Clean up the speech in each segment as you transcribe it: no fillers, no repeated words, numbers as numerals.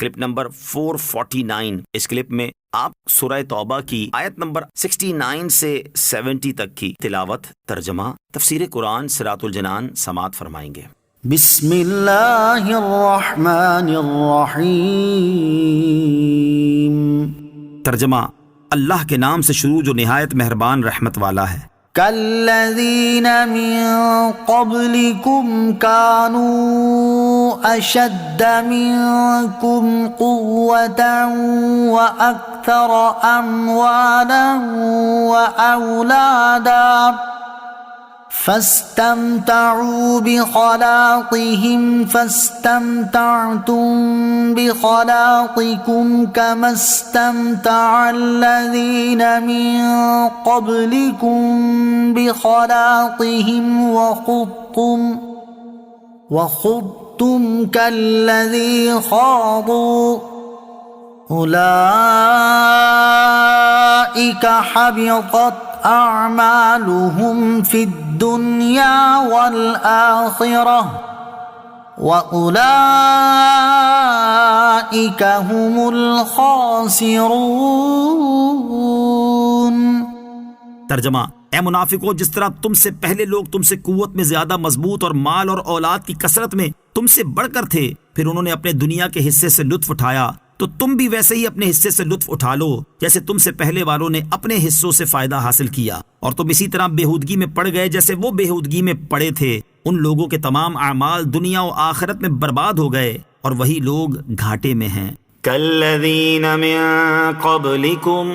Clip number 449۔ اس clip میں آپ سورہ توبہ کی آیت نمبر 69 سے 70 تک کی تلاوت، ترجمہ، تفسیر قرآن صراط الجنان سماعت فرمائیں گے۔ بسم اللہ الرحمن الرحیم۔ ترجمہ، اللہ کے نام سے شروع جو نہایت مہربان رحمت والا ہے۔ کالذین من قبلکم کانوا اشد منکم قوة واکثر اموالا واولادا فاستمتعوا بخلاقهم فاستمتعتم بخلاقكم كما استمتع الذين من قبلكم بخلاقهم وخضتم كالذي خاضوا أولئك حبطت أعمالهم في الدنيا والآخرة وأولئك هم الخاسرون۔ ترجمہ، اے منافقو، جس طرح تم سے پہلے لوگ تم سے قوت میں زیادہ مضبوط اور مال اور اولاد کی کثرت میں تم سے بڑھ کر تھے، پھر انہوں نے اپنے دنیا کے حصے سے لطف اٹھایا، تو تم بھی ویسے ہی اپنے حصے سے لطف اٹھا لو جیسے تم سے پہلے والوں نے اپنے حصوں سے فائدہ حاصل کیا، اور تم اسی طرح بےہودگی میں پڑ گئے جیسے وہ بےہودگی میں پڑے تھے۔ ان لوگوں کے تمام اعمال دنیا و آخرت میں برباد ہو گئے اور وہی لوگ گھاٹے میں ہیں۔ کالذین من قبلکم،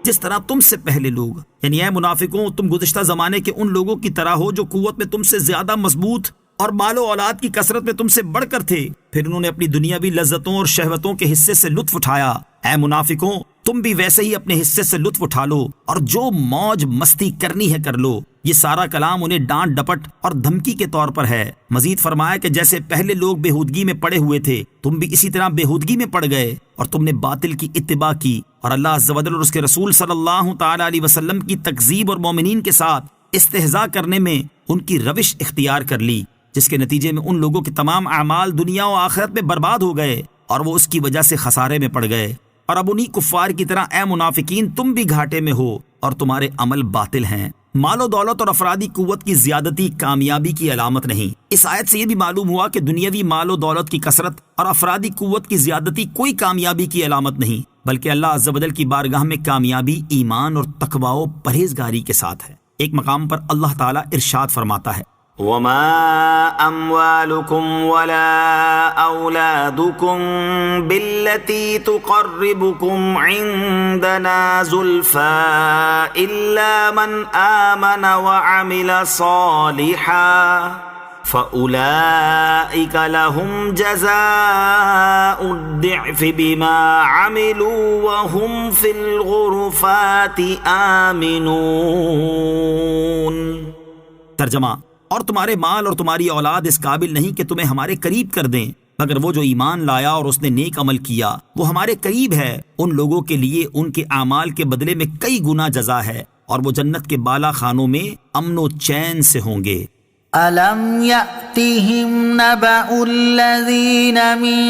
جس طرح تم سے پہلے لوگ، یعنی اے منافقوں، تم گزشتہ زمانے کے ان لوگوں کی طرح ہو جو قوت میں تم سے زیادہ مضبوط اور مال و اولاد کی کثرت میں تم سے بڑھ کر تھے، پھر انہوں نے اپنی دنیاوی لذتوں اور شہوتوں کے حصے سے لطف اٹھایا۔ اے منافقوں، تم بھی ویسے ہی اپنے حصے سے لطف اٹھا لو اور جو موج مستی کرنی ہے کر لو۔ یہ سارا کلام انہیں ڈانٹ ڈپٹ اور دھمکی کے طور پر ہے۔ مزید فرمایا کہ جیسے پہلے لوگ بےہودگی میں پڑے ہوئے تھے، تم بھی اسی طرح بےہودگی میں پڑ گئے اور تم نے باطل کی اتباع کی اور اللہ عز و جل اور اس کے رسول صلی اللہ تعالی علیہ وسلم کی تکذیب اور مومنین کے ساتھ استہزاء کرنے میں ان کی روش اختیار کر لی، جس کے نتیجے میں ان لوگوں کے تمام اعمال دنیا و آخرت میں برباد ہو گئے اور وہ اس کی وجہ سے خسارے میں پڑ گئے۔ اور اب انہی کفار کی طرح اے منافقین، تم بھی گھاٹے میں ہو اور تمہارے عمل باطل ہیں۔ مال و دولت اور افرادی قوت کی زیادتی کامیابی کی علامت نہیں۔ اس آیت سے یہ بھی معلوم ہوا کہ دنیاوی مال و دولت کی کثرت اور افرادی قوت کی زیادتی کوئی کامیابی کی علامت نہیں، بلکہ اللہ عز و جل کی بارگاہ میں کامیابی ایمان اور تقوی و پرہیزگاری کے ساتھ ہے۔ ایک مقام پر اللہ تعالیٰ ارشاد فرماتا ہے، وما اموالکم ولا اولادکم باللتی تقربکم عندنا زلفا الا من آمن وعمل صالحا فأولئک لهم جزاء الضعف بما عملوا وهم في الغرفات آمنون۔ ترجمہ، اور تمہارے مال اور تمہاری اولاد اس قابل نہیں کہ تمہیں ہمارے قریب کر دیں، مگر وہ جو ایمان لایا اور اس نے نیک عمل کیا وہ ہمارے قریب ہے۔ ان لوگوں کے لیے ان کے اعمال کے بدلے میں کئی گنا جزا ہے، اور وہ جنت کے بالا خانوں میں امن و چین سے ہوں گے۔ أَلَمْ يَأْتِهِمْ نَبَأُ الَّذِينَ مِن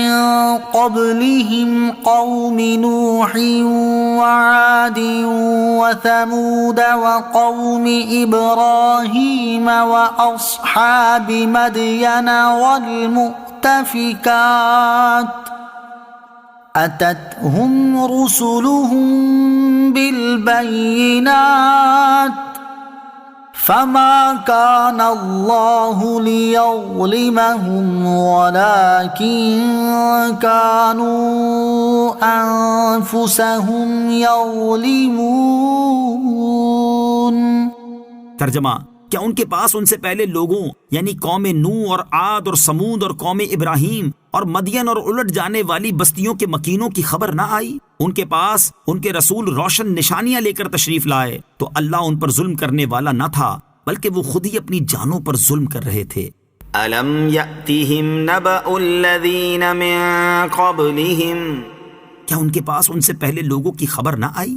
قَبْلِهِمْ قَوْمِ نُوحٍ وَعَادٍ وَثَمُودَ وَقَوْمِ إِبْرَاهِيمَ وَأَصْحَابِ مَدْيَنَ وَالْمُؤْتَفِكَاتِ أَتَتْهُمْ رُسُلُهُم بِالْبَيِّنَاتِ فما كان الله ليظلمهم ولكن كانوا أنفسهم يظلمون۔ ترجمہ، کیا ان کے پاس ان سے پہلے لوگوں یعنی قوم نوح اور عاد اور سمود اور قوم ابراہیم اور مدین اور الٹ جانے والی بستیوں کے مکینوں کی خبر نہ آئی؟ ان کے پاس ان کے رسول روشن نشانیاں لے کر تشریف لائے تو اللہ ان پر ظلم کرنے والا نہ تھا، بلکہ وہ خود ہی اپنی جانوں پر ظلم کر رہے تھے۔ أَلَمْ يَأْتِهِمْ نَبَأُ الَّذِينَ مِن قَبْلِهِمْ، کیا ان کے پاس ان سے پہلے لوگوں کی خبر نہ آئی؟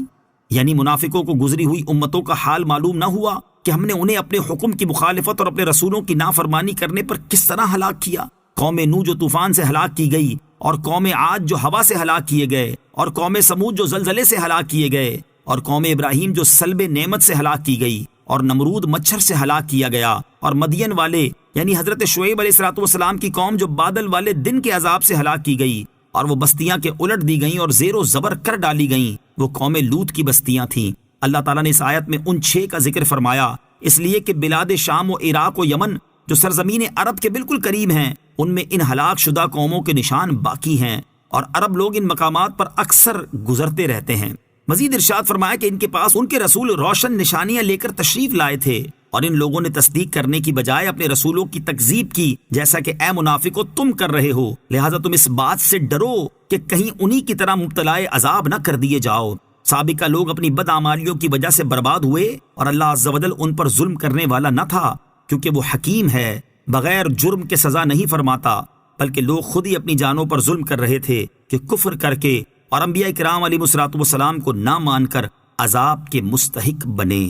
یعنی منافقوں کو گزری ہوئی امتوں کا حال معلوم نہ ہوا کہ ہم نے انہیں اپنے حکم کی مخالفت اور اپنے رسولوں کی نافرمانی کرنے پر کس طرح ہلاک کیا؟ قوم نوح جو طوفان سے ہلاک کی گئی اور قوم عاد جو ہوا سے ہلاک کیے گئے، اور قوم سمود جو زلزلے سے ہلاک کیے گئے، اور قوم ابراہیم جو سلب نعمت سے ہلاک کی گئی، اور نمرود مچھر سے ہلاک کیا گیا، اور مدین والے یعنی حضرت شعیب علیہ الصلوۃ والسلام کی قوم جو بادل والے دن کے عذاب سے ہلاک کی گئی، اور وہ بستیاں کے الٹ دی گئیں اور زیر و زبر کر ڈالی گئیں، وہ قوم لوط کی بستیاں تھیں۔ اللہ تعالیٰ نے اس آیت میں ان 6 کا ذکر فرمایا، اس لیے کہ بلاد شام و عراق و یمن جو سرزمین عرب کے بالکل قریب ہیں، ان میں ان ہلاک شدہ قوموں کے نشان باقی ہیں، اور عرب لوگ ان مقامات پر اکثر گزرتے رہتے ہیں۔ مزید ارشاد فرمایا کہ ان کے پاس ان کے رسول روشن نشانیاں لے کر تشریف لائے تھے، اور ان لوگوں نے تصدیق کرنے کی بجائے اپنے رسولوں کی تکذیب کی، جیسا کہ اے منافقو تم کر رہے ہو، لہٰذا تم اس بات سے ڈرو کہ کہیں انہی کی طرح مبتلا عذاب نہ کر دیے جاؤ۔ سابقہ لوگ اپنی بدعمالیوں کی وجہ سے برباد ہوئے، اور اللہ عز و جل ان پر ظلم کرنے والا نہ تھا، کیونکہ وہ حکیم ہے، بغیر جرم کے سزا نہیں فرماتا، بلکہ لوگ خود ہی اپنی جانوں پر ظلم کر رہے تھے کہ کفر کر کے اور انبیاء کرام علیہ الصلوۃ والسلام کو نہ مان کر عذاب کے مستحق بنے۔